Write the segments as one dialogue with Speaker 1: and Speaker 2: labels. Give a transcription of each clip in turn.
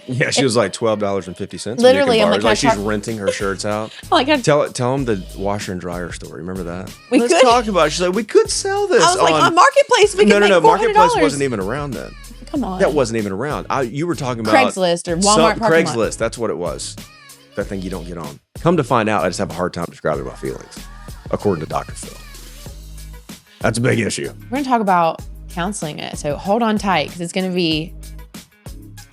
Speaker 1: Yeah, she
Speaker 2: It-
Speaker 1: was like $12.50
Speaker 2: Literally, I'm
Speaker 1: bars.
Speaker 2: like,
Speaker 1: Like she's
Speaker 2: "Can I
Speaker 1: renting her shirts out.
Speaker 2: like,
Speaker 1: Tell them the washer and dryer story. Remember that?
Speaker 2: We
Speaker 1: Let's
Speaker 2: could-
Speaker 1: talk about it. She's like, we could sell this
Speaker 2: I was like,
Speaker 1: on
Speaker 2: on Marketplace, we could make $400.
Speaker 1: Marketplace wasn't even around then.
Speaker 2: Come on.
Speaker 1: That wasn't even around. You were talking about
Speaker 2: Craigslist or Walmart parking lot.
Speaker 1: Craigslist. That's what it was. That thing you don't get on. Come to find out, I just have a hard time describing my feelings, according to Dr. Phil. That's a big issue.
Speaker 2: We're going to talk about counseling it. So hold on tight because it's going to be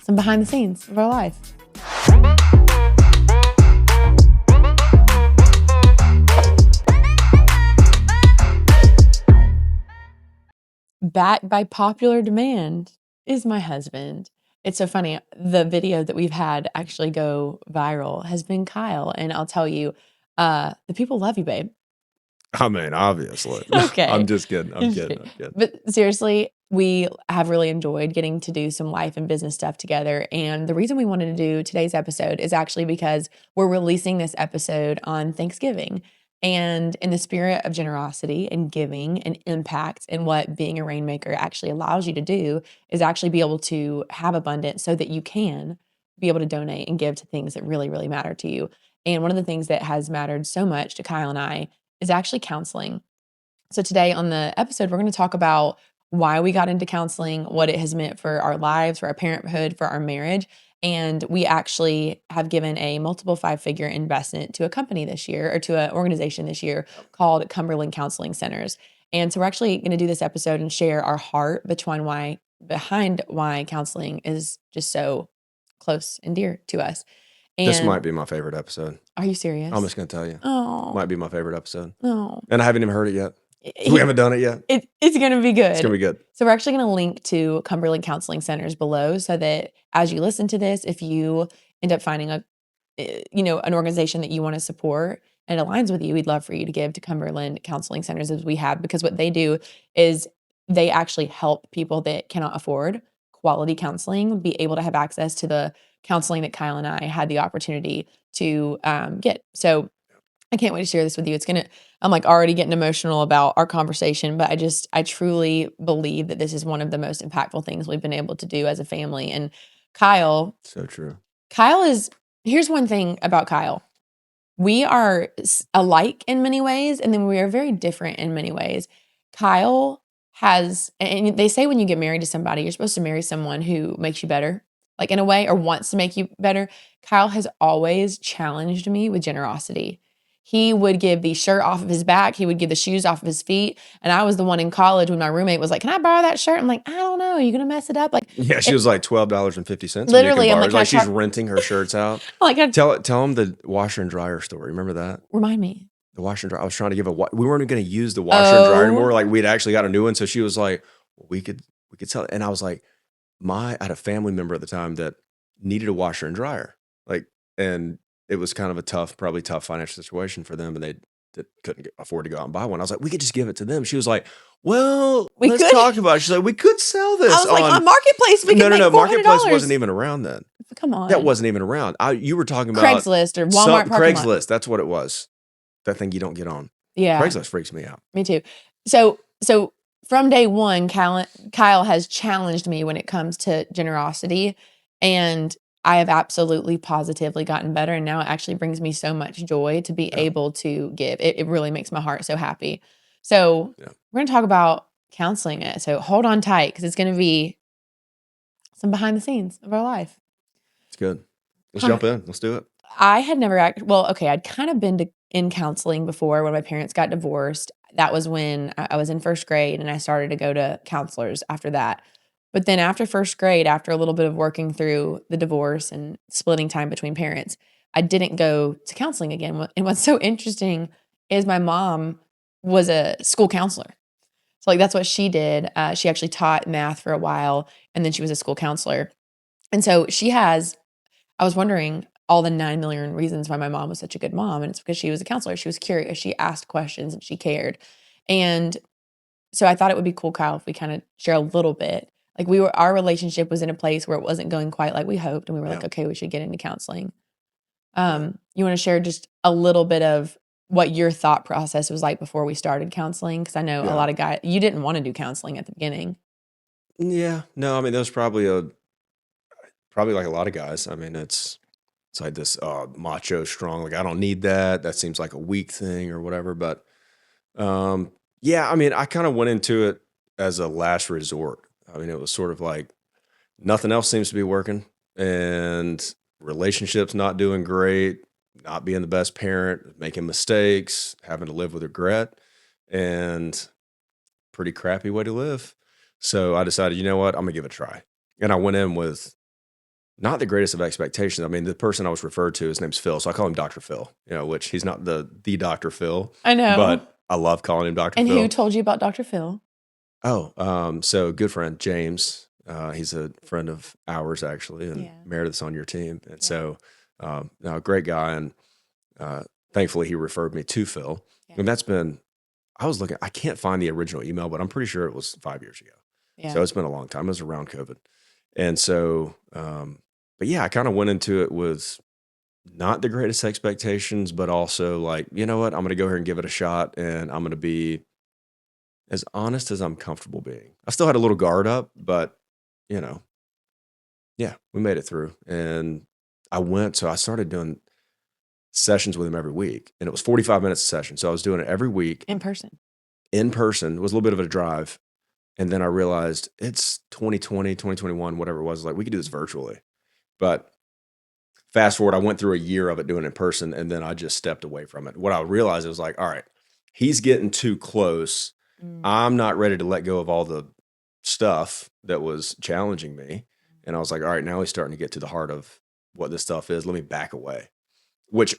Speaker 2: some behind the scenes of our life. Back by popular demand is my husband. It's so funny. The video that we've had actually go viral has been Kyle. And I'll tell you, the people love you, babe.
Speaker 1: I mean, obviously.
Speaker 2: Okay.
Speaker 1: I'm just kidding. I'm kidding.
Speaker 2: But seriously, we have really enjoyed getting to do some life and business stuff together. And the reason we wanted to do today's episode is actually because we're releasing this episode on Thanksgiving. And in the spirit of generosity and giving and impact, and what being a rainmaker actually allows you to do is actually be able to have abundance so that you can be able to donate and give to things that really, really matter to you. And one of the things that has mattered so much to Kyle and I is actually counseling. So today on the episode, we're going to talk about why we got into counseling, what it has meant for our lives, for our parenthood, for our marriage. And we actually have given a multiple 5-figure investment to a company this year, or to an organization this year called Cumberland Counseling Centers. And so we're actually going to do this episode and share our heart behind why counseling is just so close and dear to us. And
Speaker 1: This might be my favorite episode.
Speaker 2: Are you serious?
Speaker 1: I'm just going to tell you.
Speaker 2: Oh.
Speaker 1: Might be my favorite episode.
Speaker 2: Oh.
Speaker 1: And I haven't even heard it yet. We haven't done it yet.
Speaker 2: It's going to be good.
Speaker 1: It's going to be good.
Speaker 2: So we're actually going to link to Cumberland Counseling Centers below so that as you listen to this, if you end up finding an organization that you want to support and it aligns with you, we'd love for you to give to Cumberland Counseling Centers as we have, because what they do is they actually help people that cannot afford quality counseling be able to have access to the counseling that Kyle and I had the opportunity to get. So I can't wait to share this with you. I'm like already getting emotional about our conversation, but I truly believe that this is one of the most impactful things we've been able to do as a family. And Kyle.
Speaker 1: So true.
Speaker 2: Here's one thing about Kyle. We are alike in many ways, and then we are very different in many ways. Kyle and they say when you get married to somebody, you're supposed to marry someone who makes you better, like in a way, or wants to make you better. Kyle has always challenged me with generosity. He would give the shirt off of his back. He would give the shoes off of his feet. And I was the one in college when my roommate was like, "Can I borrow that shirt?" I'm like, "I don't know. Are you going to mess it up?" Like,
Speaker 1: yeah, she was like $12.50.
Speaker 2: Literally, I'm
Speaker 1: like she's renting her shirts out. Tell them the washer and dryer story. Remember that?
Speaker 2: Remind me.
Speaker 1: The washer and dryer. I was trying to we weren't going to use the washer and dryer anymore. Like we'd actually got a new one. So she was like, we could sell it. And I was like, I had a family member at the time that needed a washer and dryer. And it was kind of a probably tough financial situation for them. And they couldn't afford to go out and buy one. I was like, we could just give it to them. She was like, well, let's talk about it. She's like, we could sell this.
Speaker 2: I was like, on Marketplace, we could make $400.
Speaker 1: Marketplace wasn't even around then.
Speaker 2: Come on.
Speaker 1: That wasn't even around. You were talking about
Speaker 2: Craigslist or Walmart parking lot.
Speaker 1: Craigslist. That's what it was. That thing you don't get on.
Speaker 2: Yeah.
Speaker 1: Craigslist freaks me out.
Speaker 2: Me too. So from day one, Kyle has challenged me when it comes to generosity, and I have absolutely positively gotten better. And now it actually brings me so much joy to be able to give. It really makes my heart so happy. So we're going to talk about counseling it. So hold on tight because it's going to be some behind the scenes of our life.
Speaker 1: It's good. Let's jump in. Let's do it.
Speaker 2: I had never I'd kind of been in counseling before when my parents got divorced. That was when I was in first grade, and I started to go to counselors after that. But then after first grade, after a little bit of working through the divorce and splitting time between parents, I didn't go to counseling again. And what's so interesting is my mom was a school counselor. So like that's what she did. She actually taught math for a while, and then she was a school counselor. And so I was wondering all the 9 million reasons why my mom was such a good mom. And it's because she was a counselor. She was curious. She asked questions and she cared. And so I thought it would be cool, Kyle, if we kind of share a little bit. Like our relationship was in a place where it wasn't going quite like we hoped. And we were like, okay, we should get into counseling. You want to share just a little bit of what your thought process was like before we started counseling? Because I know a lot of guys, you didn't want to do counseling at the beginning.
Speaker 1: Yeah. No, I mean, there was probably probably like a lot of guys. I mean, it's like this macho strong, like I don't need that. That seems like a weak thing or whatever. But yeah, I mean, I kind of went into it as a last resort. I mean, it was sort of like nothing else seems to be working, and relationships not doing great, not being the best parent, making mistakes, having to live with regret, and pretty crappy way to live. So I decided, you know what, I'm gonna give it a try. And I went in with not the greatest of expectations. I mean, the person I was referred to, his name's Phil, so I call him Dr. Phil, which he's not the Dr. Phil,
Speaker 2: I know.
Speaker 1: but I love calling him Dr.
Speaker 2: And who
Speaker 1: Phil.
Speaker 2: told you about Dr. Phil?
Speaker 1: Oh, so good friend James. He's a friend of ours actually, and
Speaker 2: Yeah.
Speaker 1: Meredith's on your team, and
Speaker 2: Yeah.
Speaker 1: so no, great guy, and thankfully he referred me to Phil,
Speaker 2: Yeah.
Speaker 1: and that's been. I was looking. I can't find the original email, but I'm pretty sure it was 5 years ago. So
Speaker 2: Yeah.
Speaker 1: it's been a long time. It was around COVID, and so, but yeah, I kind of went into it with not the greatest expectations, but also like, you know what, I'm going to go here and give it a shot, and I'm going to be as honest as I'm comfortable being. I still had a little guard up, but you know, yeah, we made it through. And so I started doing sessions with him every week, and it was 45 minutes a session. So I was doing it every week
Speaker 2: In person.
Speaker 1: in person. It was a little bit of a drive. And then I realized it's 2020, 2021, whatever it was, like we could do this virtually. But fast forward, I went through a year of it doing it in person, and then I just stepped away from it. What I realized was like, all right, he's getting too close. I'm not ready to let go of all the stuff that was challenging me. And I was like, all right, now he's starting to get to the heart of what this stuff is. Let me back away, which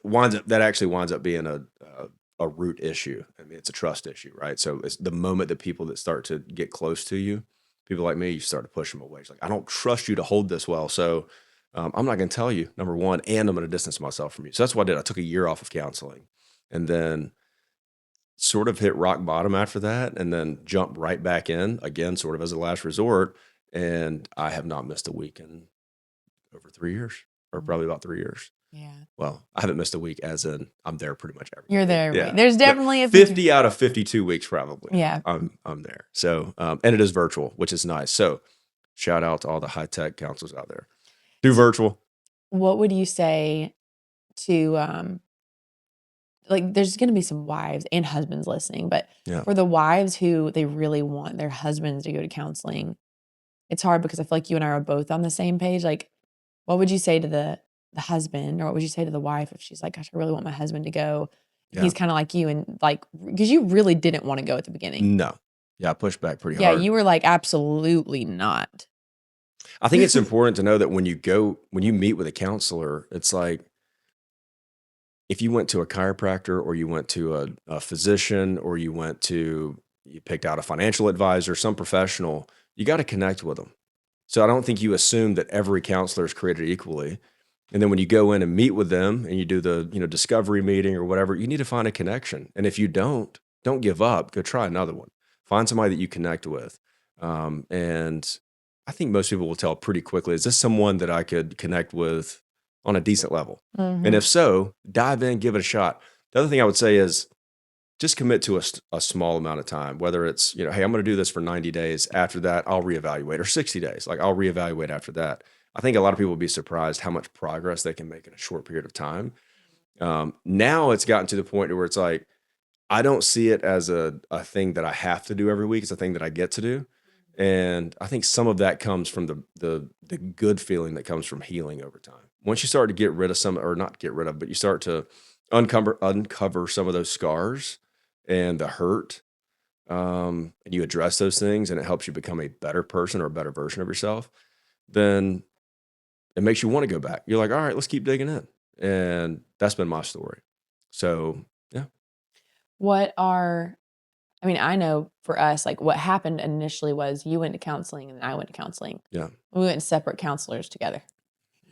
Speaker 1: actually winds up being a root issue. I mean, it's a trust issue, right? So it's the moment that people that start to get close to you, people like me, you start to push them away. It's like, I don't trust you to hold this well. So I'm not going to tell you, number one, and I'm going to distance myself from you. So that's what I did. I took a year off of counseling, and then sort of hit rock bottom after that, and then jumped right back in again, sort of as a last resort. And I have not missed a week in over 3 years, or probably about 3 years.
Speaker 2: Yeah.
Speaker 1: Well, I haven't missed a week as in I'm there pretty much every
Speaker 2: You're
Speaker 1: week.
Speaker 2: there.
Speaker 1: Yeah.
Speaker 2: There's
Speaker 1: But
Speaker 2: definitely a
Speaker 1: 50 out of 52 weeks probably.
Speaker 2: Yeah.
Speaker 1: I'm there. So and it is virtual, which is nice. So shout out to all the high-tech counselors out there. Do virtual.
Speaker 2: What would you say to like there's going to be some wives and husbands listening, but
Speaker 1: Yeah.
Speaker 2: for the wives who they really want their husbands to go to counseling, it's hard because I feel like you and I are both on the same page. Like, what would you say to the husband, or what would you say to the wife if she's like, "Gosh, I really want my husband to go." And he's
Speaker 1: Yeah.
Speaker 2: kind of like you, and like because you really didn't want to go at the beginning.
Speaker 1: No. Yeah, I pushed back pretty
Speaker 2: Yeah,
Speaker 1: hard.
Speaker 2: you were like, absolutely not.
Speaker 1: I think it's important to know that when you meet with a counselor, it's like if you went to a chiropractor, or you went to a physician, or you picked out a financial advisor, some professional, you got to connect with them. So I don't think you assume that every counselor is created equally. And then when you go in and meet with them and you do the, discovery meeting or whatever, you need to find a connection. And if you don't give up, go try another one. Find somebody that you connect with. And I think most people will tell pretty quickly, is this someone that I could connect with on a decent level? And if so, dive in, give it a shot. The other thing I would say is just commit to a small amount of time, whether it's, hey, I'm going to do this for 90 days. After that, I'll reevaluate, or 60 days. Like I'll reevaluate after that. I think a lot of people will be surprised how much progress they can make in a short period of time. Now it's gotten to the point where it's like, I don't see it as a thing that I have to do every week. It's a thing that I get to do. And I think some of that comes from the good feeling that comes from healing over time. Once you start to get rid of some, or not get rid of, but you start to uncover some of those scars and the hurt, and you address those things, and it helps you become a better person or a better version of yourself, then it makes you want to go back. You're like, all right, let's keep digging in. And that's been my story. So yeah.
Speaker 2: I mean, I know for us, like what happened initially was you went to counseling and I went to counseling.
Speaker 1: Yeah.
Speaker 2: We went separate counselors together.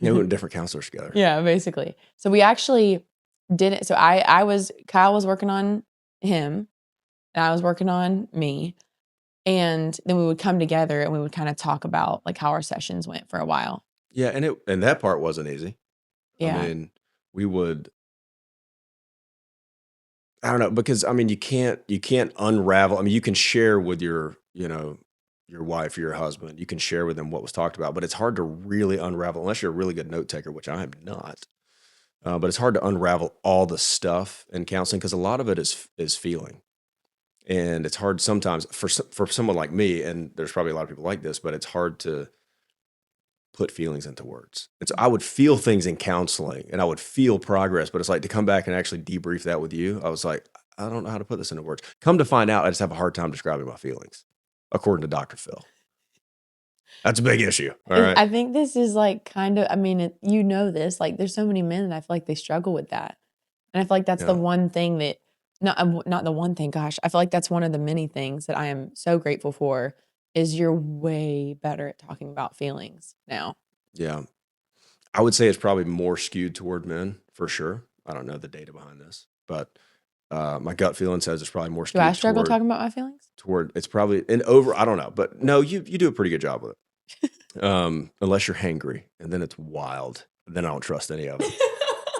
Speaker 1: Yeah, we went different counselors together.
Speaker 2: Yeah, basically. So we actually didn't. So Kyle was working on him and I was working on me. And then we would come together and we would kind of talk about like how our sessions went for a while.
Speaker 1: Yeah, and that part wasn't easy.
Speaker 2: Yeah.
Speaker 1: I mean, we would, I don't know, because I mean you can't unravel. I mean, you can share with your, your wife or your husband. You can share with them what was talked about, but it's hard to really unravel unless you're a really good note taker, which I am not. But it's hard to unravel all the stuff in counseling because a lot of it is feeling, and it's hard sometimes for someone like me. And there's probably a lot of people like this, but it's hard to put feelings into words. And so I would feel things in counseling, and I would feel progress, but it's like to come back and actually debrief that with you. I was like, I don't know how to put this into words. Come to find out, I just have a hard time describing my feelings, according to Dr. Phil. That's a big issue. All right.
Speaker 2: I think this is like kind of, I mean, you know this, like there's so many men that I feel like they struggle with that. And I feel like that's the
Speaker 1: Yeah.
Speaker 2: one thing that, not the one thing, gosh, I feel like that's one of the many things that I am so grateful for is you're way better at talking about feelings now.
Speaker 1: Yeah. I would say it's probably more skewed toward men for sure. I don't know the data behind this, but my gut feeling says it's probably more
Speaker 2: Do I
Speaker 1: skewed
Speaker 2: struggle talking about my feelings?
Speaker 1: toward it's probably an over. I don't know, but no, you do a pretty good job with it. Unless you're hangry, and then it's wild. Then I don't trust any of it.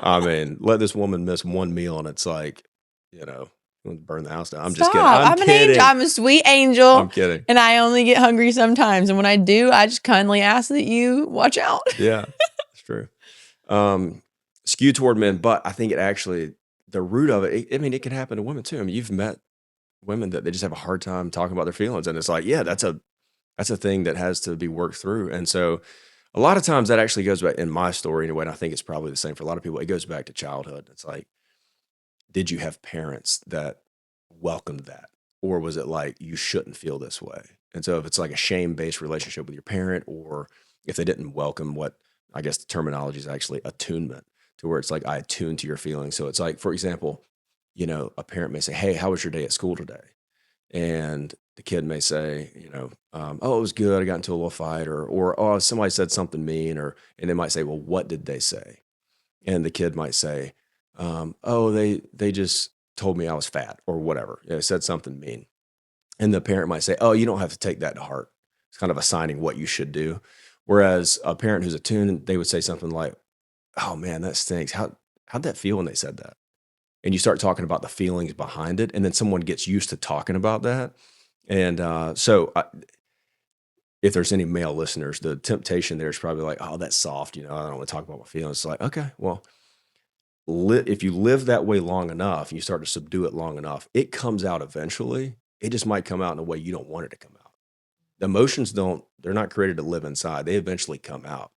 Speaker 1: I mean, let this woman miss one meal, and it's like, you know, burn the house down. I'm just kidding.
Speaker 2: Stop. I'm an angel. I'm a sweet angel.
Speaker 1: I'm kidding.
Speaker 2: And I only get hungry sometimes. And when I do, I just kindly ask that you watch out.
Speaker 1: Yeah, it's true. Skewed toward men, but I think it actually, the root of it, I mean, it can happen to women too. I mean, you've met women that they just have a hard time talking about their feelings. And it's like, yeah, that's a thing that has to be worked through. And so a lot of times that actually goes back in my story anyway. And I think it's probably the same for a lot of people. It goes back to childhood. It's like, did you have parents that welcomed that? Or was it like, you shouldn't feel this way? And so if it's like a shame-based relationship with your parent, or if they didn't welcome what I guess the terminology is actually attunement, to where it's like, I attune to your feelings. So it's like, for example, a parent may say, hey, how was your day at school today? And the kid may say, oh, it was good. I got into a little fight, or oh, somebody said something mean, and they might say, well, what did they say? And the kid might say, oh, they just told me I was fat or whatever. They said something mean. And the parent might say, oh, you don't have to take that to heart. It's kind of assigning what you should do. Whereas a parent who's attuned, they would say something like, oh man, that stinks. How'd that feel when they said that? And you start talking about the feelings behind it. And then someone gets used to talking about that. And if there's any male listeners, the temptation there is probably like, oh, that's soft. I don't want to talk about my feelings. It's like, okay, well, if you live that way long enough, and you start to subdue it long enough, it comes out eventually. It just might come out in a way you don't want it to come out. The emotions they're not created to live inside. They eventually come out.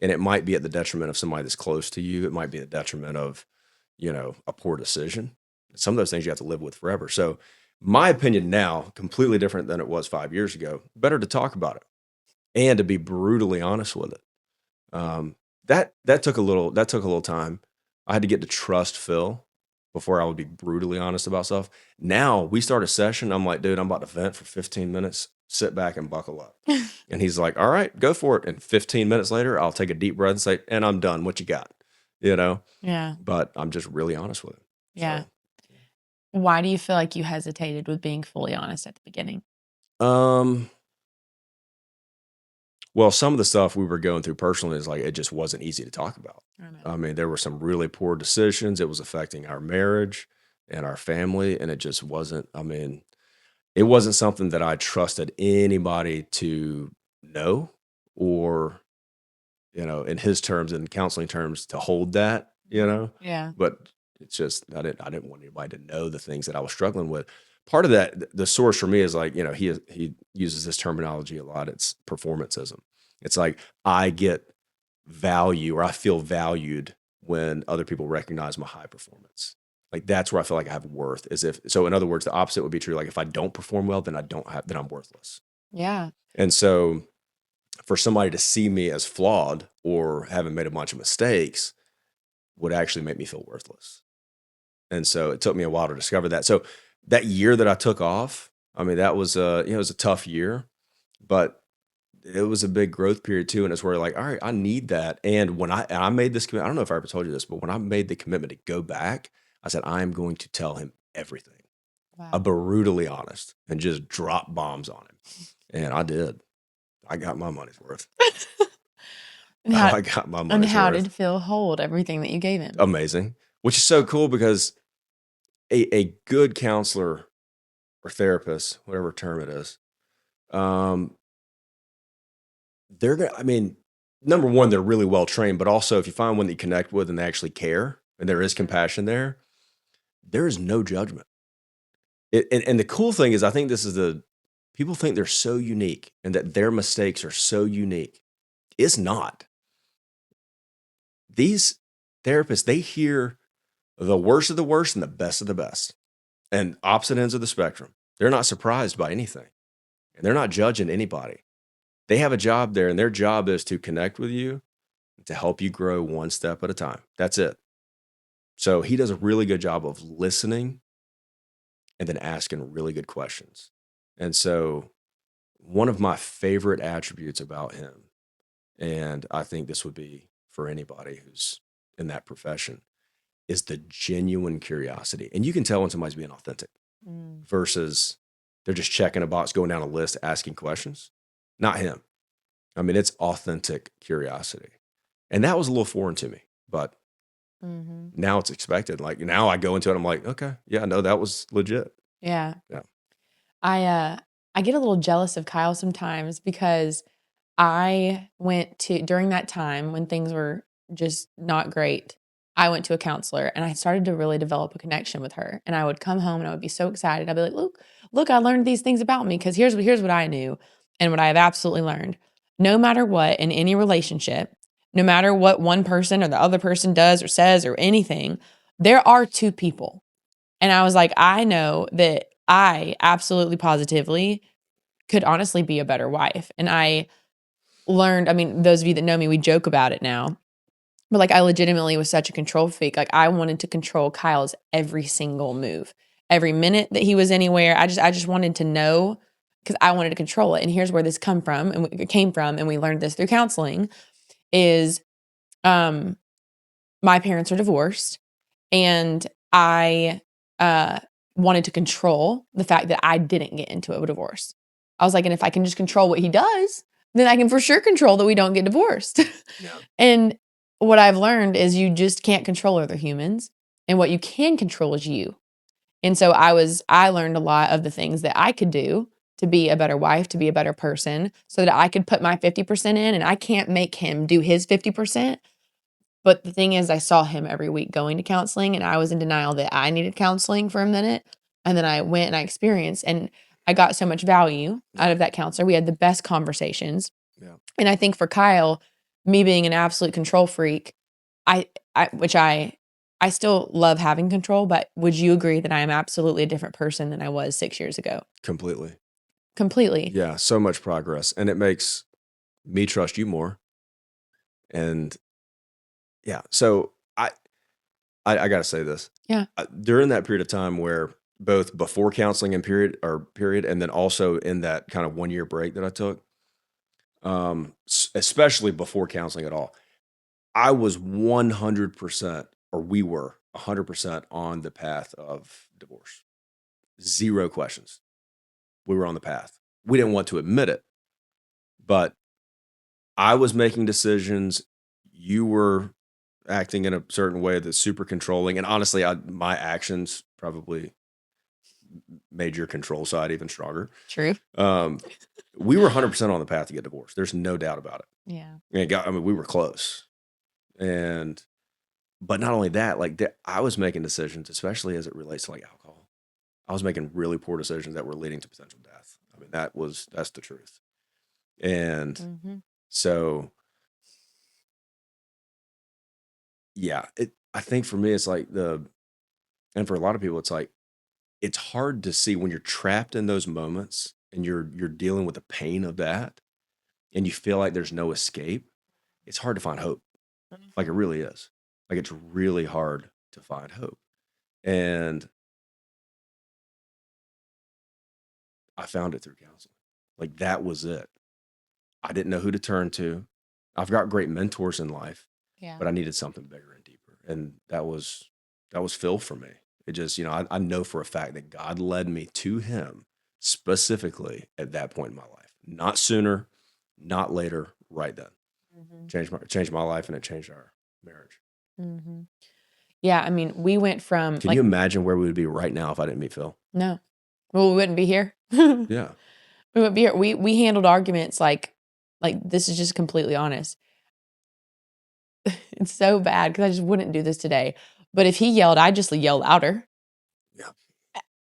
Speaker 1: And it might be at the detriment of somebody that's close to you. It might be the detriment of, a poor decision. Some of those things you have to live with forever. So my opinion now, completely different than it was 5 years ago. Better to talk about it and to be brutally honest with it. That took a little time. I had to get to trust Phil before I would be brutally honest about stuff. Now we start a session. I'm like, dude, I'm about to vent for 15 minutes. Sit back and buckle up. And he's like, all right, go for it. And 15 minutes later, I'll take a deep breath and say, and I'm done. What you got?
Speaker 2: Yeah.
Speaker 1: But I'm just really honest with him.
Speaker 2: Yeah.
Speaker 1: So,
Speaker 2: why do you feel like you hesitated with being fully honest at the beginning?
Speaker 1: Well, some of the stuff we were going through personally is like, it just wasn't easy to talk about. I mean, there were some really poor decisions. It was affecting our marriage and our family. And it just wasn't, it wasn't something that I trusted anybody to know, or, in his terms, in counseling terms, to hold that,
Speaker 2: Yeah.
Speaker 1: but it's just, I didn't want anybody to know the things that I was struggling with. Part of that, the source for me is like, he uses this terminology a lot. It's performanceism. It's like, I get value, or I feel valued when other people recognize my high performance. Like, that's where I feel like I have worth. So in other words, the opposite would be true. Like, if I don't perform well, then I'm worthless.
Speaker 2: Yeah.
Speaker 1: And so for somebody to see me as flawed or having made a bunch of mistakes would actually make me feel worthless. And so it took me a while to discover that. So that year that I took off, that was it was a tough year, but it was a big growth period too. And it's where like, all right, I need that. And when I made this commitment, I don't know if I ever told you this, but when I made the commitment to go back, I said, I am going to tell him everything.
Speaker 2: Wow.
Speaker 1: I'm brutally honest and just drop bombs on him. And I did. I got my money's worth. I got my money's worth.
Speaker 2: And how did Phil hold everything that you gave him?
Speaker 1: Amazing. Which is so cool because a good counselor or therapist, whatever term it is, Um, they're gonna. I mean, number one, they're really well trained, but also if you find one that you connect with and they actually care and there is compassion there is no judgment. And the cool thing is, I think this is the people think they're so unique and that their mistakes are so unique. It's not. These therapists, they hear the worst of the worst and the best of the best and opposite ends of the spectrum. They're not surprised by anything and they're not judging anybody. They have a job there and their job is to connect with you to help you grow one step at a time. That's it. So he does a really good job of listening and then asking really good questions. And so one of my favorite attributes about him, and I think this would be for anybody who's in that profession, is the genuine curiosity. And you can tell when somebody's being authentic versus they're just checking a box, going down a list, asking questions. Not him. I mean, it's authentic curiosity. And that was a little foreign to me, but now it's expected. Like now I go into it, I'm like, okay, yeah, no, that was legit.
Speaker 2: Yeah.
Speaker 1: Yeah.
Speaker 2: I get a little jealous of Kyle sometimes because I went to during that time when things were just not great, I went to a counselor and I started to really develop a connection with her. And I would come home and I would be so excited. I'd be like, look, I learned these things about me because here's what I knew and what I have absolutely learned. No matter what in any relationship, no matter what one person or the other person does or says or anything, there are two people. And I was like, I know that I absolutely positively could honestly be a better wife. And I learned, I mean, those of you that know me, we joke about it now. But like I legitimately was such a control freak. Like I wanted to control Kyle's every single move. Every minute that he was anywhere, I just wanted to know because I wanted to control it. And here's where this came from and we learned this through counseling is um my parents are divorced and I wanted to control the fact that I didn't get into a divorce. I was like, and if I can just control what he does, then I can for sure control that we don't get divorced.
Speaker 1: Yeah.
Speaker 2: And what I've learned is you just can't control other humans. And what you can control is you. And so I learned a lot of the things that I could do to be a better wife, to be a better person, so that I could put my 50% in and I can't make him do his 50%. But the thing is, I saw him every week going to counseling, and I was in denial that I needed counseling for a minute. And then I went and I experienced, and I got so much value out of that counselor. We had the best conversations.
Speaker 1: Yeah.
Speaker 2: And I think for Kyle, me being an absolute control freak, I, which I still love having control, but would you agree that I am absolutely a different person than I was 6 years ago?
Speaker 1: Completely.
Speaker 2: Completely.
Speaker 1: Yeah. So much progress. And it makes me trust you more. And yeah. So I got to say this.
Speaker 2: Yeah.
Speaker 1: During that period of time where both before counseling and period, and then also in that kind of 1 year break that I took, especially before counseling at all, I was 100%, or we were 100% on the path of divorce. Zero questions. We were on the path. We didn't want to admit it, but I was making decisions. You were acting in a certain way that's super controlling. And honestly, my actions probably made your control side even stronger.
Speaker 2: True.
Speaker 1: We were 100% on the path to get divorced. There's no doubt about it.
Speaker 2: Yeah.
Speaker 1: And we were close. But not only that, like I was making decisions, especially as it relates to like alcohol. I was making really poor decisions that were leading to potential death. I mean, that's the truth. And so, yeah, I think for me, it's like and for a lot of people, it's like, it's hard to see when you're trapped in those moments and you're dealing with the pain of that and you feel like there's no escape. It's hard to find hope. Like it really is. Like it's really hard to find hope. And I found it through counseling. Like that was it. I didn't know who to turn to. I've got great mentors in life,
Speaker 2: Yeah.
Speaker 1: but I needed something bigger and deeper. And that was Phil for me. It just, I know for a fact that God led me to him specifically at that point in my life. Not sooner, not later, right then. Changed my life and it changed our marriage.
Speaker 2: Yeah, I mean, we went from
Speaker 1: Can you imagine where we would be right now if I didn't meet Phil?
Speaker 2: no. Well, we wouldn't be here.
Speaker 1: Yeah.
Speaker 2: we handled arguments like this is just completely honest. It's so bad because I just wouldn't do this today. But if he yelled, I'd just yell louder.
Speaker 1: Yeah.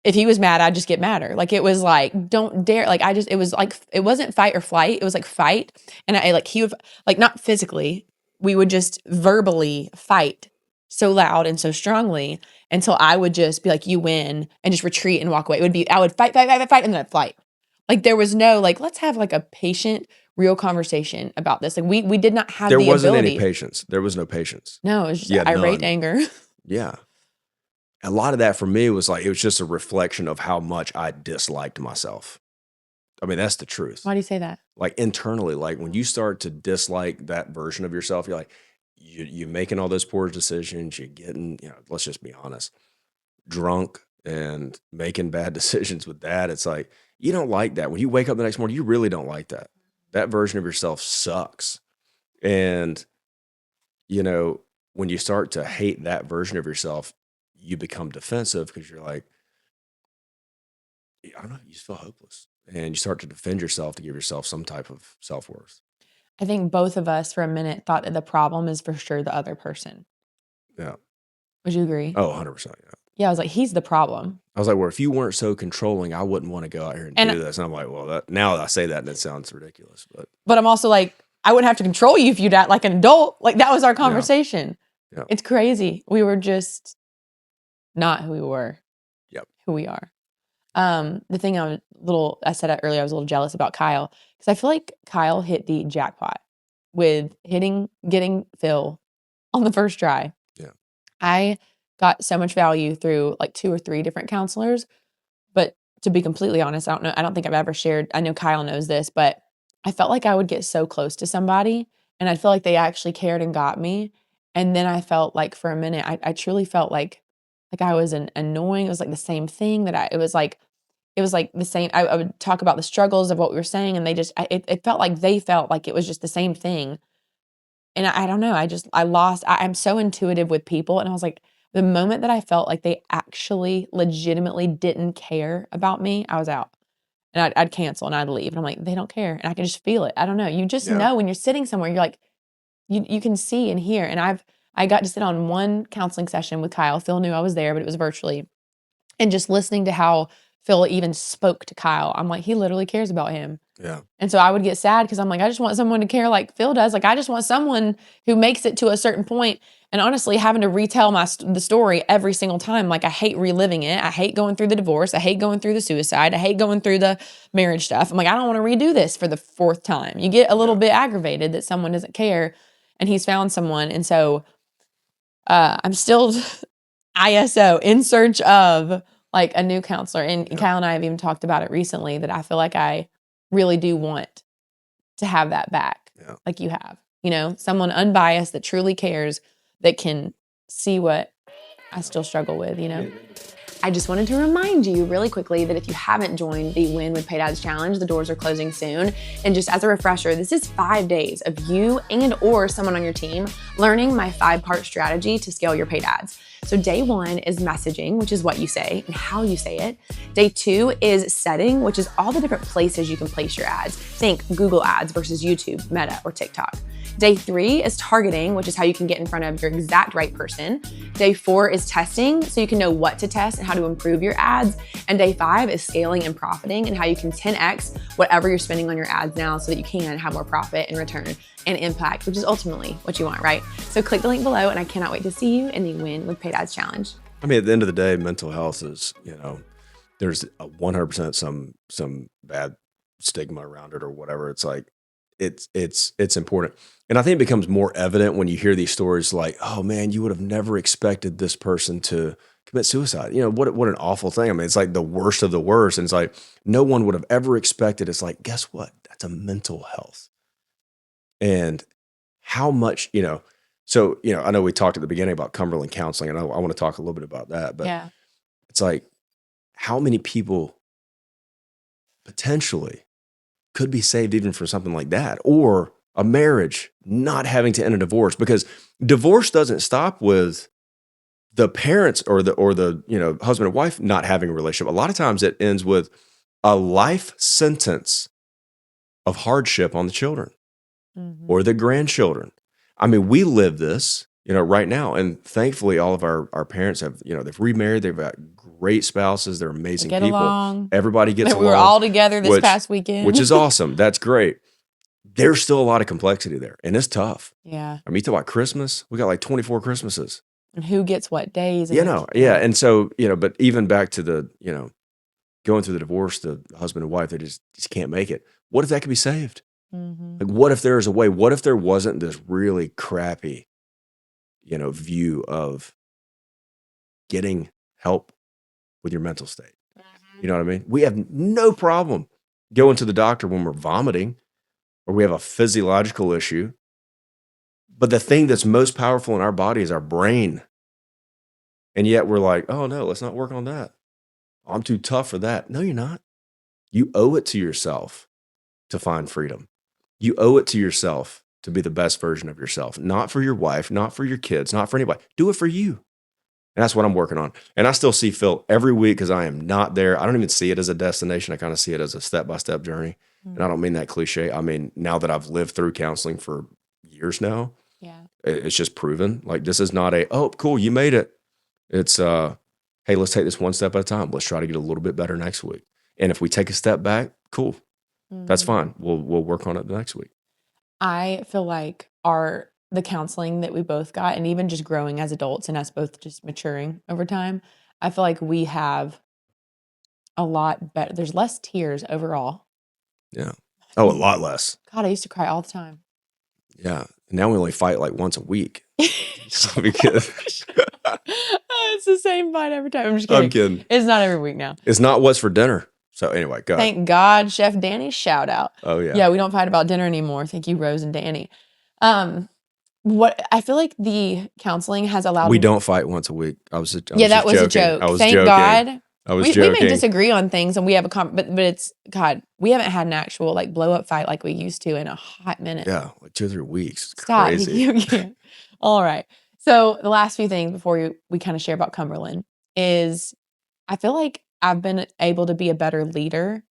Speaker 2: If he was mad, I'd just get madder. Like it was like, don't dare. Like it was like, it wasn't fight or flight. It was like fight. And I like, he would like, not physically, we would just verbally fight so loud and so strongly until I would just be like, you win, and just retreat and walk away. It would be, I would fight, and then I'd flight. Like there was no, like, let's have like a patient, real conversation about this. Like we did not have
Speaker 1: There
Speaker 2: the
Speaker 1: wasn't
Speaker 2: ability.
Speaker 1: any patience. There was no patience.
Speaker 2: No, it was just
Speaker 1: Yeah,
Speaker 2: irate
Speaker 1: none.
Speaker 2: anger.
Speaker 1: Yeah. A lot of that for me was like, it was just a reflection of how much I disliked myself. I mean, that's the truth.
Speaker 2: Why do you say that?
Speaker 1: Like internally, like when you start to dislike that version of yourself, you're like, you're making all those poor decisions, you're getting, let's just be honest, drunk and making bad decisions with that. It's like, you don't like that. When you wake up the next morning, you really don't like that. That version of yourself sucks. And, when you start to hate that version of yourself, you become defensive because you're like, I don't know, you just feel hopeless. And you start to defend yourself to give yourself some type of self-worth.
Speaker 2: I think both of us for a minute thought that the problem is for sure the other person.
Speaker 1: Yeah.
Speaker 2: Would you agree?
Speaker 1: Oh, 100%. Yeah.
Speaker 2: Yeah, I was like, he's the problem.
Speaker 1: I was like, well, if you weren't so controlling, I wouldn't want to go out here and do this. And I'm like, well, now I say that and it sounds ridiculous.
Speaker 2: But I'm also like, I wouldn't have to control you if you'd act like an adult. Like that was our conversation.
Speaker 1: Yeah.
Speaker 2: It's crazy. We were just not who we were.
Speaker 1: Yep.
Speaker 2: Who we are. The thing I said it earlier, I was a little jealous about Kyle because I feel like Kyle hit the jackpot with getting Phil on the first try.
Speaker 1: Yeah.
Speaker 2: I got so much value through like 2 or 3 different counselors, but to be completely honest, I don't think I've ever shared, I know Kyle knows this, but I felt like I would get so close to somebody and I feel like they actually cared and got me. And then I felt like for a minute, I truly felt like I was annoying. It was like the same thing it was like the same. I would talk about the struggles of what we were saying, and it felt like they felt like it was just the same thing. And I don't know. I'm so intuitive with people, and I was like, the moment that I felt like they actually legitimately didn't care about me, I was out, and I'd cancel and I'd leave, and I'm like, they don't care, and I can just feel it. I don't know. You just know when you're sitting somewhere, you're like, you can see and hear. And I got to sit on one counseling session with Kyle. Phil knew I was there, but it was virtually. And just listening to how Phil even spoke to Kyle, I'm like, he literally cares about him.
Speaker 1: Yeah.
Speaker 2: And so I would get sad because I'm like, I just want someone to care like Phil does. Like, I just want someone who makes it to a certain point. And honestly, having to retell the story every single time, like I hate reliving it. I hate going through the divorce. I hate going through the suicide. I hate going through the marriage stuff. I'm like, I don't want to redo this for the 4th time. You get a little bit aggravated that someone doesn't care, and he's found someone. And so I'm still ISO, in search of like a new counselor. And Kyle and I have even talked about it recently that I feel like I really do want to have that back.
Speaker 1: Yeah.
Speaker 2: Like you have, someone unbiased that truly cares, that can see what I still struggle with, I just wanted to remind you really quickly that if you haven't joined the Win with Paid Ads Challenge, the doors are closing soon. And just as a refresher, this is 5 days of you and or someone on your team learning my 5-part strategy to scale your paid ads. So day 1 is messaging, which is what you say and how you say it. Day 2 is setting, which is all the different places you can place your ads. Think Google Ads versus YouTube, Meta, or TikTok. Day 3 is targeting, which is how you can get in front of your exact right person. Day 4 is testing, so you can know what to test and how to improve your ads. And day 5 is scaling and profiting, and how you can 10x whatever you're spending on your ads now so that you can have more profit and return and impact, which is ultimately what you want, right? So click the link below, and I cannot wait to see you in the Win with Paid Ads Challenge.
Speaker 1: I mean, at the end of the day, mental health is, there's a 100% some bad stigma around it or whatever. It's like, it's important. And I think it becomes more evident when you hear these stories like, oh man, you would have never expected this person to commit suicide. What an awful thing. I mean, it's like the worst of the worst. And it's like, no one would have ever expected. It's like, guess what? That's a mental health. And how much, so, I know we talked at the beginning about Cumberland counseling, and I want to talk a little bit about that, but it's like, how many people potentially could be saved even from something like that, or a marriage not having to end a divorce? Because divorce doesn't stop with the parents or the husband and wife not having a relationship. A lot of times it ends with a life sentence of hardship on the children or the grandchildren. I mean, we live this, right now. And thankfully, all of our parents have, they've remarried. They've got great spouses. They're
Speaker 2: They
Speaker 1: amazing
Speaker 2: get
Speaker 1: people.
Speaker 2: along.
Speaker 1: Everybody gets
Speaker 2: We were
Speaker 1: along,
Speaker 2: all together this past
Speaker 1: which
Speaker 2: weekend.
Speaker 1: is awesome. That's great. There's still a lot of complexity there, and it's tough.
Speaker 2: Yeah.
Speaker 1: I mean, you talk about Christmas. We got like 24 Christmases.
Speaker 2: And who gets what days? And
Speaker 1: Yeah. And so, but even back to the, going through the divorce, the husband and wife, they just can't make it. What if that could be saved? Like, what if there is a way? What if there wasn't this really crappy, view of getting help with your mental state? You know what I mean? We have no problem going to the doctor when we're vomiting or we have a physiological issue. But the thing that's most powerful in our body is our brain. And yet we're like, oh no, let's not work on that. I'm too tough for that. No, you're not. You owe it to yourself to find freedom. You owe it to yourself to be the best version of yourself, not for your wife, not for your kids, not for anybody. Do it for you. And that's what I'm working on. And I still see Phil every week because I am not there. I don't even see it as a destination. I kind of see it as a step-by-step journey. And I don't mean that cliche. I mean, now that I've lived through counseling for years now, it's just proven. Like, this is not oh, cool, you made it. It's, hey, let's take this one step at a time. Let's try to get a little bit better next week. And if we take a step back, cool. That's fine. We'll work on it the next week.
Speaker 2: I feel like the counseling that we both got, and even just growing as adults and us both just maturing over time, I feel like we have a lot better. There's less tears overall.
Speaker 1: Yeah. Oh, a lot less.
Speaker 2: God, I used to cry all the time.
Speaker 1: Yeah. Now we only fight like once a week. So we could.
Speaker 2: It's the same fight every time. I'm just kidding.
Speaker 1: I'm kidding.
Speaker 2: It's not every week now.
Speaker 1: It's not what's for dinner. So anyway, go ahead.
Speaker 2: Thank God, Chef Danny, shout out.
Speaker 1: Oh yeah.
Speaker 2: Yeah, we don't fight about dinner anymore. Thank you, Rose and Danny. What I feel like the counseling has allowed
Speaker 1: We don't fight once a week.
Speaker 2: that was a joke.
Speaker 1: I was
Speaker 2: Thank
Speaker 1: joking.
Speaker 2: God.
Speaker 1: I was
Speaker 2: We
Speaker 1: joking.
Speaker 2: may disagree on things, and we have but it's God. We haven't had an actual like blow up fight like we used to in a hot minute.
Speaker 1: Yeah, like 2 or 3 weeks. It's
Speaker 2: Stop.
Speaker 1: crazy.
Speaker 2: You can't. All right. So the last few things before we kind of share about Cumberland is I feel like I've been able to be a better leader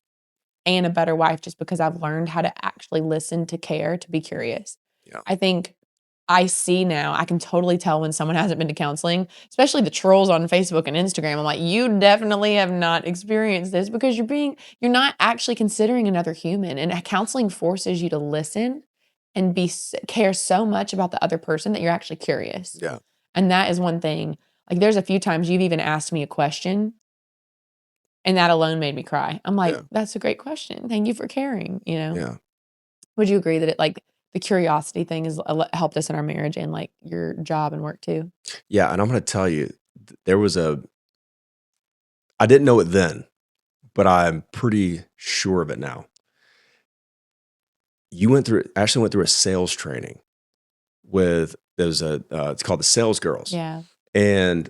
Speaker 2: and a better wife just because I've learned how to actually listen, to care, to be curious.
Speaker 1: Yeah.
Speaker 2: I think I see now, I can totally tell when someone hasn't been to counseling, especially the trolls on Facebook and Instagram. I'm like, you definitely have not experienced this because you're not actually considering another human. And counseling forces you to listen and care so much about the other person that you're actually curious.
Speaker 1: Yeah.
Speaker 2: And that is one thing. Like, there's a few times you've even asked me a question and that alone made me cry. I'm like, that's a great question. Thank you for caring,
Speaker 1: Yeah.
Speaker 2: Would you agree that the curiosity thing has helped us in our marriage and like your job and work too?
Speaker 1: Yeah. And I'm going to tell you, I didn't know it then, but I'm pretty sure of it now. Ashley went through a sales training it's called the Sales Girls.
Speaker 2: Yeah.
Speaker 1: And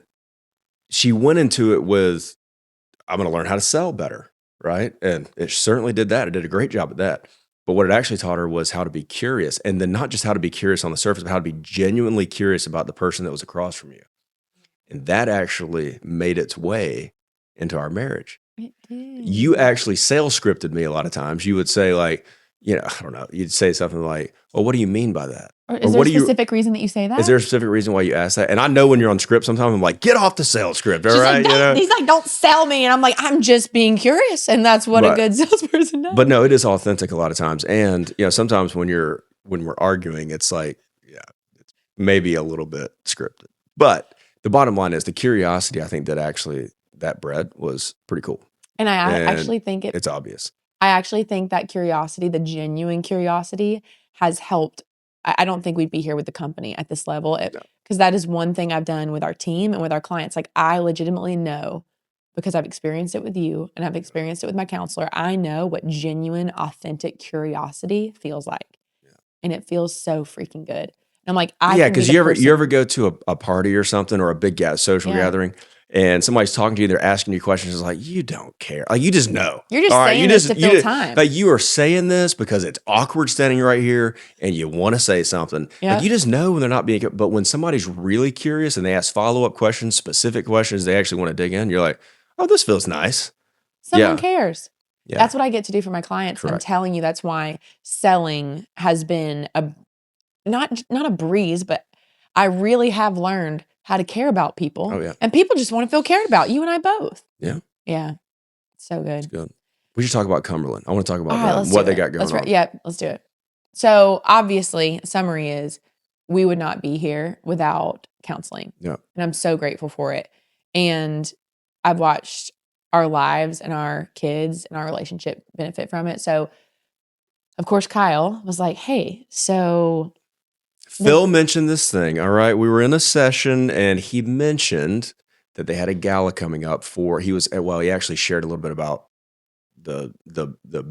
Speaker 1: she went into it with, I'm going to learn how to sell better. Right. And it certainly did that. It did a great job at that. But what it actually taught her was how to be curious. And then not just how to be curious on the surface, but how to be genuinely curious about the person that was across from you. And that actually made its way into our marriage.
Speaker 2: It did.
Speaker 1: You actually sales scripted me a lot of times. You would say like, I don't know, you'd say something like, well, what do you mean by that?
Speaker 2: Or is there a specific reason that you say that?
Speaker 1: Is there a specific reason why you ask that? And I know when you're on script, sometimes I'm like, get off the sales script, all right?
Speaker 2: He's like, don't sell me. And I'm like, I'm just being curious. And that's what a good salesperson does.
Speaker 1: But no, it is authentic a lot of times. And, sometimes when we're arguing, it's like, it's maybe a little bit scripted. But the bottom line is the curiosity, I think that bread was pretty cool.
Speaker 2: And I actually think
Speaker 1: it's obvious.
Speaker 2: I actually think that curiosity, the genuine curiosity, has helped. I don't think we'd be here with the company at this level because that is one thing I've done with our team and with our clients. Like, I legitimately know, because I've experienced it with you and I've experienced it with my counselor, I know what genuine, authentic curiosity feels like. Yeah. And it feels so freaking good. And I'm like,
Speaker 1: because you ever go to a party or something or a big social gathering, and somebody's talking to you, they're asking you questions. It's like, you don't care. Like, you just know.
Speaker 2: You're just saying this to fill time.
Speaker 1: Like, you are saying this because it's awkward standing right here and you want to say something. Yep. Like, you just know when they're not being, but when somebody's really curious and they ask follow-up questions, specific questions, they actually want to dig in, you're like, oh, this feels nice.
Speaker 2: Someone cares.
Speaker 1: Yeah.
Speaker 2: That's what I get to do for my clients. And I'm
Speaker 1: Correct.
Speaker 2: telling you, that's why selling has been not a breeze, but I really have learned how to care about people.
Speaker 1: Oh, yeah.
Speaker 2: And people just want to feel cared about, you and I both.
Speaker 1: Yeah.
Speaker 2: Yeah. So
Speaker 1: It's
Speaker 2: good.
Speaker 1: good. We should talk about Cumberland. I want to talk
Speaker 2: All
Speaker 1: about
Speaker 2: right,
Speaker 1: them,
Speaker 2: let's
Speaker 1: what
Speaker 2: do
Speaker 1: they
Speaker 2: it.
Speaker 1: got going on.
Speaker 2: Yeah, let's do it. So obviously, summary is we would not be here without counseling.
Speaker 1: Yeah.
Speaker 2: And I'm so grateful for it. And I've watched our lives and our kids and our relationship benefit from it. So of course, Kyle was like, hey, so
Speaker 1: Phil mentioned this thing. All right. We were in a session and he mentioned that they had a gala coming up he actually shared a little bit about the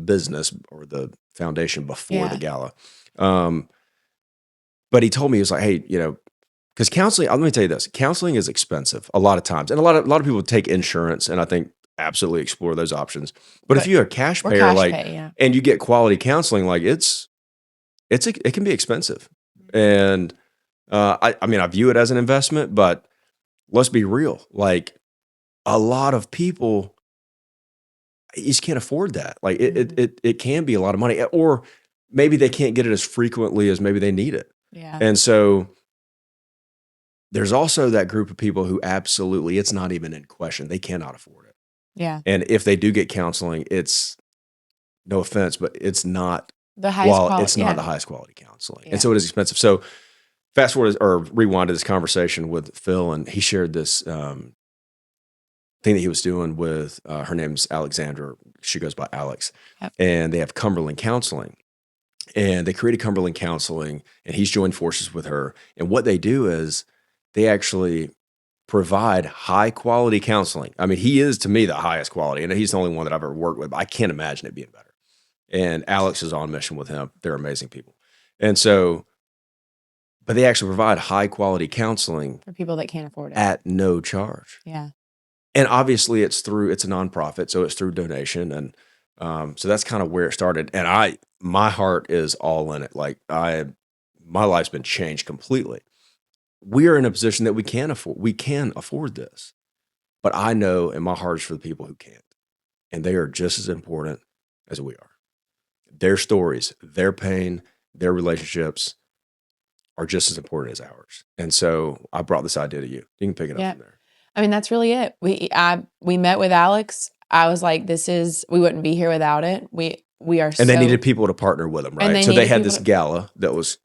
Speaker 1: business or the foundation before the gala. But he told me, he was like, hey, because counseling, let me tell you this, counseling is expensive a lot of times. And a lot of people take insurance, and I think absolutely explore those options. But if you're a cash
Speaker 2: we're
Speaker 1: payer,
Speaker 2: cash pay, yeah.
Speaker 1: and you get quality counseling, it can be expensive. And I mean, I view it as an investment, but let's be real. Like a lot of people, you just can't afford that. Like it can be a lot of money, or maybe they can't get it as frequently as maybe they need it.
Speaker 2: Yeah.
Speaker 1: And so there's also that group of people who absolutely, it's not even in question. They cannot afford it.
Speaker 2: Yeah.
Speaker 1: And if they do get counseling, it's, no offense, but it's not
Speaker 2: the highest quality.
Speaker 1: It's not the highest quality counseling.
Speaker 2: Yeah.
Speaker 1: And so it is expensive. So fast forward or rewind to this conversation with Phil, and he shared this thing that he was doing with her name's Alexandra. She goes by Alex.
Speaker 2: Yep.
Speaker 1: And they have Cumberland Counseling. And they created Cumberland Counseling, and he's joined forces with her. And what they do is they actually provide high quality counseling. I mean, he is to me the highest quality, and he's the only one that I've ever worked with. But I can't imagine it being better. And Alex is on mission with him. They're amazing people. And so, but they actually provide high quality counseling
Speaker 2: for people that can't afford it
Speaker 1: at no charge.
Speaker 2: Yeah.
Speaker 1: And obviously it's a nonprofit, so it's through donation. And so that's kind of where it started. And my heart is all in it. Like my life's been changed completely. We are in a position that we can afford this. But I know, and my heart is for the people who can't. And they are just as important as we are. Their stories, their pain, their relationships are just as important as ours. And so I brought this idea to you. You can pick it up from there.
Speaker 2: I mean, that's really it. We met with Alex. I was like, we wouldn't be here without it.
Speaker 1: And they needed people to partner with them, right? So they had this gala that was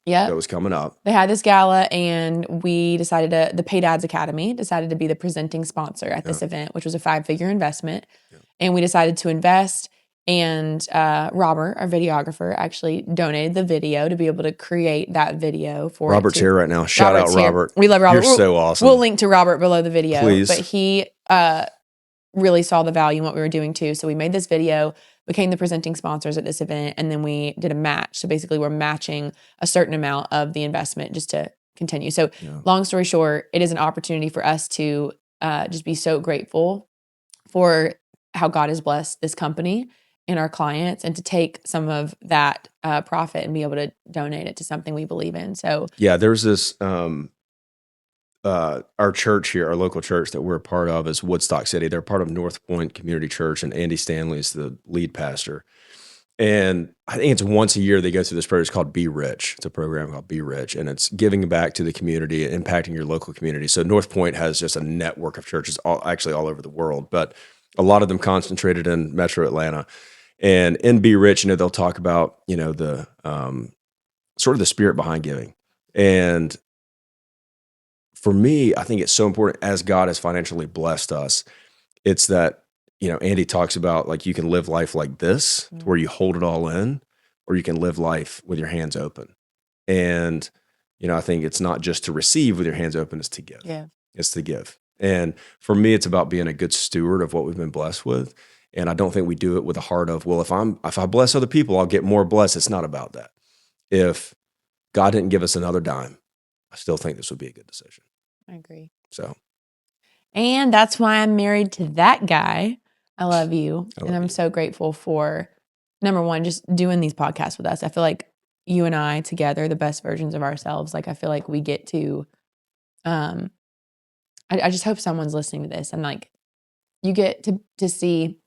Speaker 1: coming up.
Speaker 2: They had this gala, and we decided the Pay Dads Academy decided to be the presenting sponsor at this event, which was a 5-figure investment. Yeah. And we decided to invest. And Robert, our videographer, actually donated the video to be able to create that video for
Speaker 1: Robert's here right now. Shout out Robert.
Speaker 2: We love Robert.
Speaker 1: You're so awesome.
Speaker 2: We'll link to Robert below the video.
Speaker 1: Please.
Speaker 2: But he really saw the value in what we were doing too. So we made this video, became the presenting sponsors at this event, and then we did a match. So basically we're matching a certain amount of the investment just to continue. So long story short, it is an opportunity for us to just be so grateful for how God has blessed this company and our clients, and to take some of that profit and be able to donate it to something we believe in. So
Speaker 1: there's this our church here, our local church that we're a part of is Woodstock City. They're part of North Point Community Church, and Andy Stanley is the lead pastor. And I think it's once a year they go through this program. It's called Be Rich. It's a program called Be Rich, and it's giving back to the community, impacting your local community. So North Point has just a network of churches all over the world, but a lot of them concentrated in Metro Atlanta. And in Be Rich, they'll talk about, the sort of the spirit behind giving. And for me, I think it's so important as God has financially blessed us. It's that, Andy talks about like you can live life like this, where you hold it all in, or you can live life with your hands open. And, I think it's not just to receive with your hands open, it's to give.
Speaker 2: Yeah.
Speaker 1: It's to give. And for me, it's about being a good steward of what we've been blessed with. And I don't think we do it with a heart of, well, if I bless other people, I'll get more blessed. It's not about that. If God didn't give us another dime, I still think this would be a good decision.
Speaker 2: I agree.
Speaker 1: So.
Speaker 2: And that's why I'm married to that guy. I love you. And I'm so grateful for, number one, just doing these podcasts with us. I feel like you and I together, the best versions of ourselves. Like, I feel like we get to, I just hope someone's listening to this and like, you get to see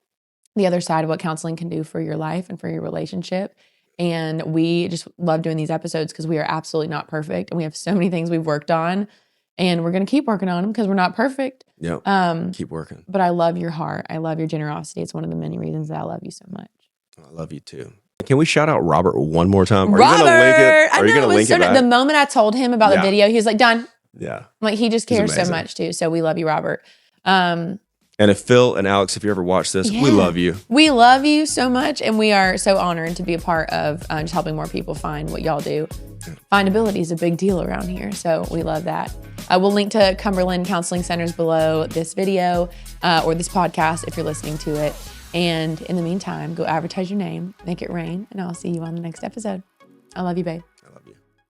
Speaker 2: the other side of what counseling can do for your life and for your relationship. And we just love doing these episodes because we are absolutely not perfect. And we have so many things we've worked on. And we're going to keep working on them because we're not perfect.
Speaker 1: Yep. Keep working.
Speaker 2: But I love your heart. I love your generosity. It's one of the many reasons that I love you so much.
Speaker 1: I love you too. Can we shout out Robert one more time? Are
Speaker 2: Robert!
Speaker 1: you going to link it? Are you going to link it back?
Speaker 2: The moment I told him about the video, he was like, done.
Speaker 1: Yeah.
Speaker 2: Like, he just cares so much too. So we love you, Robert.
Speaker 1: And if Phil and Alex, if you ever watch this, we love you.
Speaker 2: We love you so much. And we are so honored to be a part of just helping more people find what y'all do. Findability is a big deal around here. So we love that. We'll link to Cumberland Counseling Centers below this video or this podcast if you're listening to it. And in the meantime, go advertise your name, make it rain, and I'll see you on the next episode. I love you, babe.